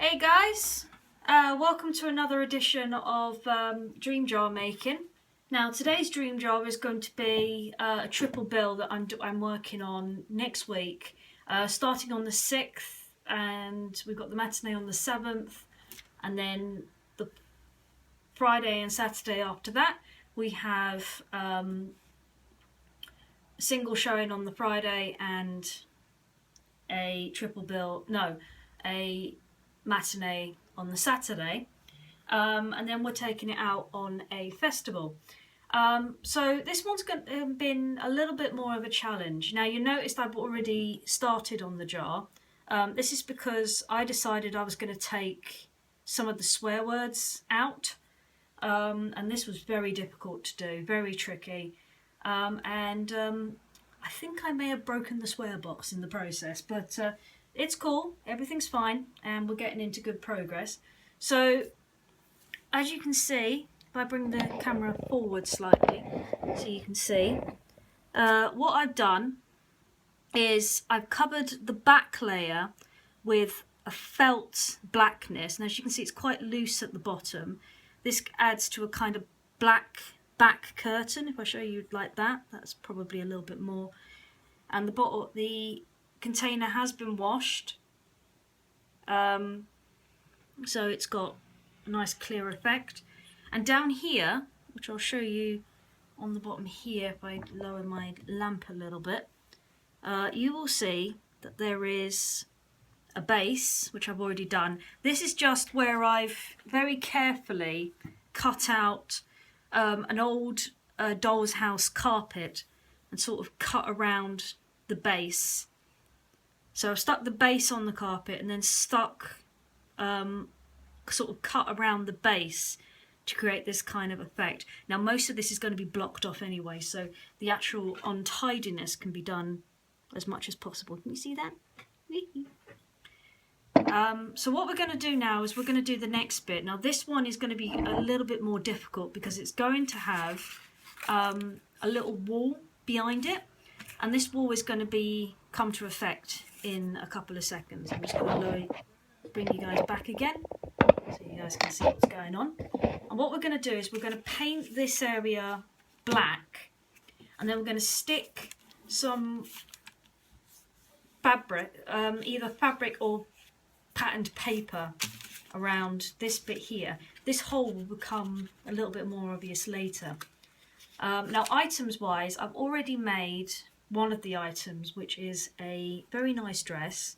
Hey guys, welcome to another edition of Dream Jar making. Now today's Dream Jar is going to be a triple bill that I'm working on next week, starting on the 6th, and we've got the matinee on the 7th, and then the Friday and Saturday after that we have a single showing on the Friday and a matinee on the Saturday, and then we're taking it out on a festival. So this one's been a little bit more of a challenge. Now you noticed I've already started on the jar. This is because I decided I was going to take some of the swear words out, and this was very difficult to do, very tricky, and I think I may have broken the swear box in the process, but it's cool, everything's fine, and we're getting into good progress. So, as you can see, if I bring the camera forward slightly so you can see, what I've done is I've covered the back layer with a felt blackness, and as you can see it's quite loose at the bottom. This adds to a kind of black back curtain. If I show you like that, that's probably a little bit more. And the container has been washed, so it's got a nice clear effect. And down here, which I'll show you on the bottom here if I lower my lamp a little bit, you will see that there is a base, which I've already done. This is just where I've very carefully cut out an old doll's house carpet and sort of cut around the base. So I've stuck the base on the carpet and then sort of cut around the base to create this kind of effect. Now most of this is going to be blocked off anyway, so the actual untidiness can be done as much as possible. Can you see that? So what we're going to do now is we're going to do the next bit. Now this one is going to be a little bit more difficult because it's going to have a little wall behind it, and this wall is going to come to effect in a couple of seconds. I'm just going to bring you guys back again so you guys can see what's going on. And what we're going to do is we're going to paint this area black, and then we're going to stick some fabric, either fabric or patterned paper around this bit here. This hole will become a little bit more obvious later. Now items wise, I've already made one of the items, which is a very nice dress.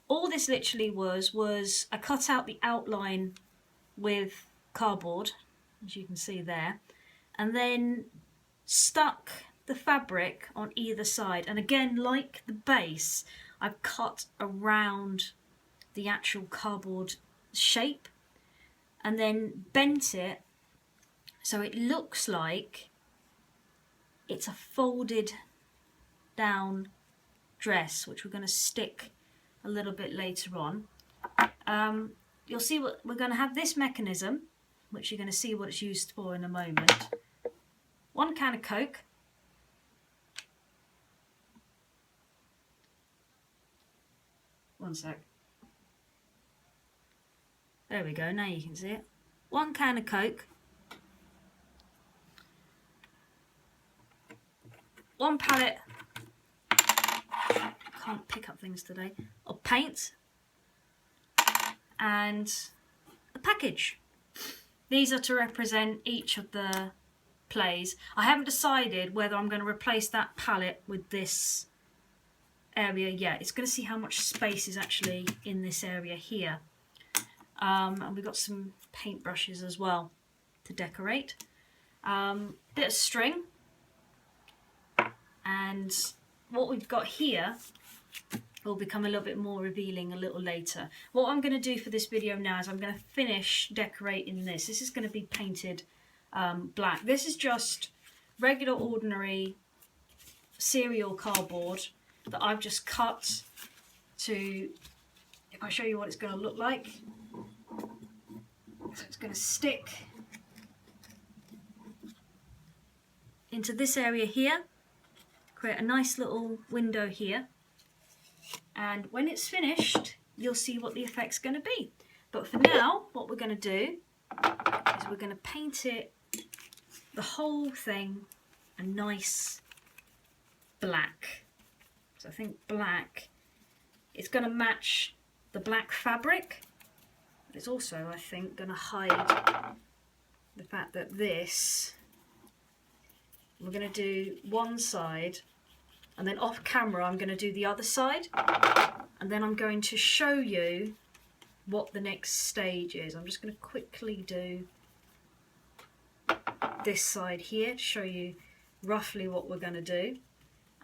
All this literally was I cut out the outline with cardboard, as you can see there, and then stuck the fabric on either side, and again, like the base, I've cut around the actual cardboard shape and then bent it so it looks like it's a folded down dress, which we're going to stick a little bit later on. You'll see what we're going to have, this mechanism, which you're going to see what it's used for in a moment. 1 can of Coke, one sec. There we go, now you can see it. 1 can of Coke, 1 pallet, can't pick up things today, of paint, and a package. These are to represent each of the plays. I haven't decided whether I'm going to replace that palette with this area yet. It's going to see how much space is actually in this area here. And we've got some paint brushes as well to decorate. Bit of string, and what we've got here will become a little bit more revealing a little later. What I'm going to do for this video now is I'm going to finish decorating this. This is going to be painted black. This is just regular ordinary cereal cardboard that I've just cut to, if I show you what it's going to look like. So it's going to stick into this area here, create a nice little window here, and when it's finished you'll see what the effect's going to be. But for now, what we're going to do is we're going to paint it, the whole thing, a nice black. So I think black, it's going to match the black fabric, but it's also, I think, going to hide the fact that this, we're going to do one side, and then off camera I'm going to do the other side, and then I'm going to show you what the next stage is. I'm just going to quickly do this side here to show you roughly what we're going to do,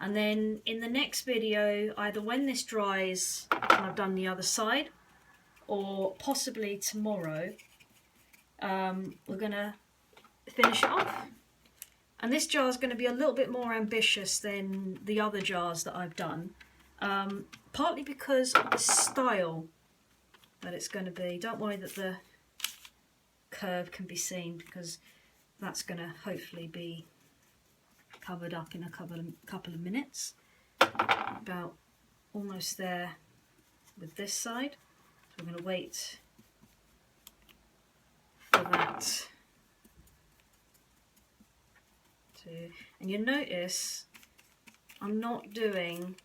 and then in the next video, either when this dries and I've done the other side, or possibly tomorrow, we're going to finish it off. And this jar is going to be a little bit more ambitious than the other jars that I've done, partly because of the style that it's going to be. Don't worry that the curve can be seen, because that's going to hopefully be covered up in a couple of minutes. About almost there with this side. So we're going to wait for that to, and you'll notice I'm not doing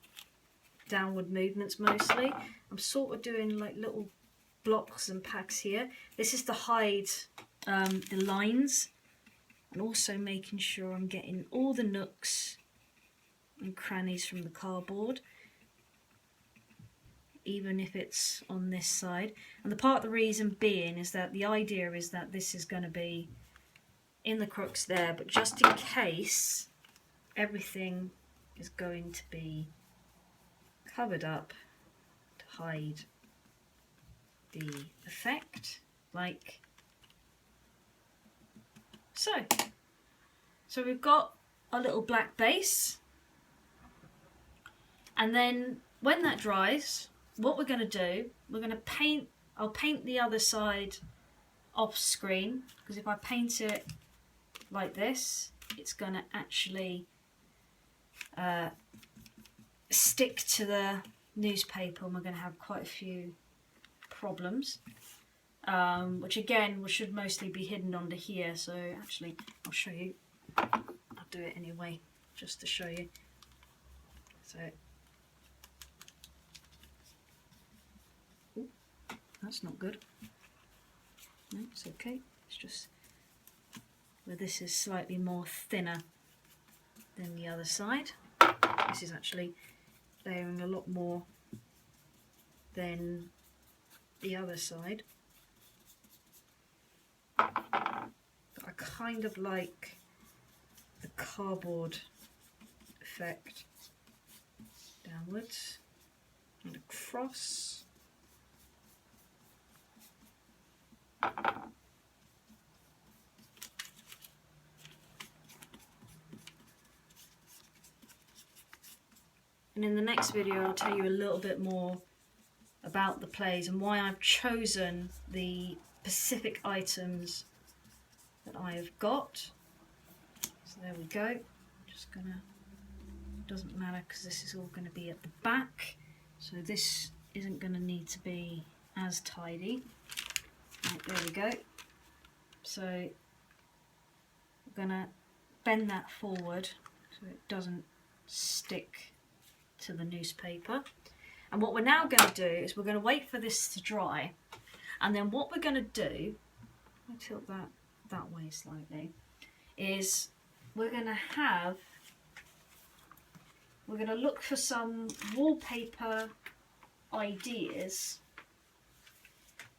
downward movements mostly. I'm sort of doing like little blocks and packs here. This is to hide the lines, and also making sure I'm getting all the nooks and crannies from the cardboard, even if it's on this side. And the reason being is that the idea is that this is going to be in the crooks there, but just in case, everything is going to be covered up to hide the effect, like so. So we've got a little black base, and then when that dries, what we're going to do, we're going to paint, I'll paint the other side off screen, because if I paint it like this, it's going to actually stick to the newspaper, and we're going to have quite a few problems, which again should mostly be hidden under here. So actually I'll show you, I'll do it anyway just to show you. So ooh, that's not good. No, it's okay. It's just where this is slightly more thinner than the other side. This is actually layering a lot more than the other side. But I kind of like the cardboard effect. Downwards and across. And in the next video I'll tell you a little bit more about the plays and why I've chosen the specific items that I have got. So there we go. Just gonna, doesn't matter because this is all going to be at the back, so this isn't going to need to be as tidy. Right, there we go. So we're going to bend that forward so it doesn't stick to the newspaper. And what we're now going to do is we're going to wait for this to dry, and then what we're going to do, I'll tilt that way slightly, is we're going to look for some wallpaper ideas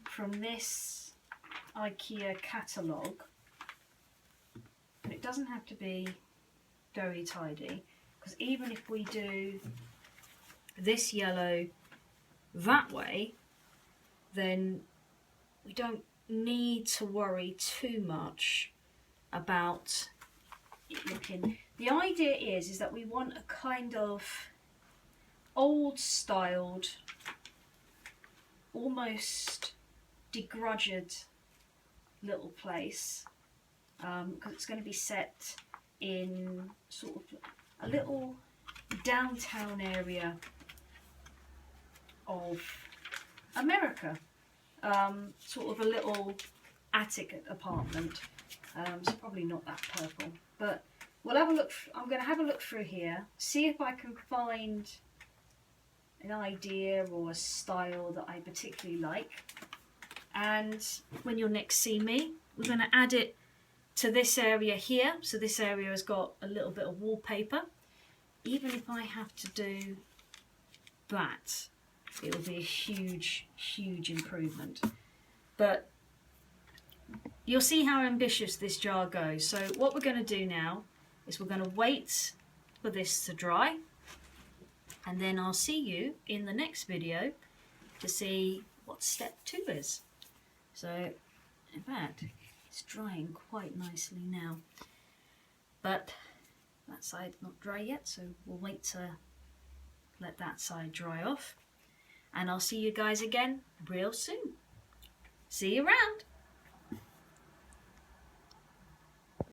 from this IKEA catalogue. And it doesn't have to be very tidy, because even if we do this yellow that way, then we don't need to worry too much about it looking. The idea is that we want a kind of old styled, almost degrudged little place, because it's going to be set in sort of a little downtown area of America. sort of a little attic apartment. So probably not that purple, but we'll have a look. I'm going to have a look through here, see if I can find an idea or a style that I particularly like. And when you'll next see me, we're going to add it to this area here. So this area has got a little bit of wallpaper. Even if I have to do that, it will be a huge, huge improvement. But you'll see how ambitious this jar goes. So what we're going to do now is we're going to wait for this to dry, and then I'll see you in the next video to see what step 2 is. So in fact, it's drying quite nicely now, but that side's not dry yet, so we'll wait to let that side dry off, and I'll see you guys again real soon. See you around.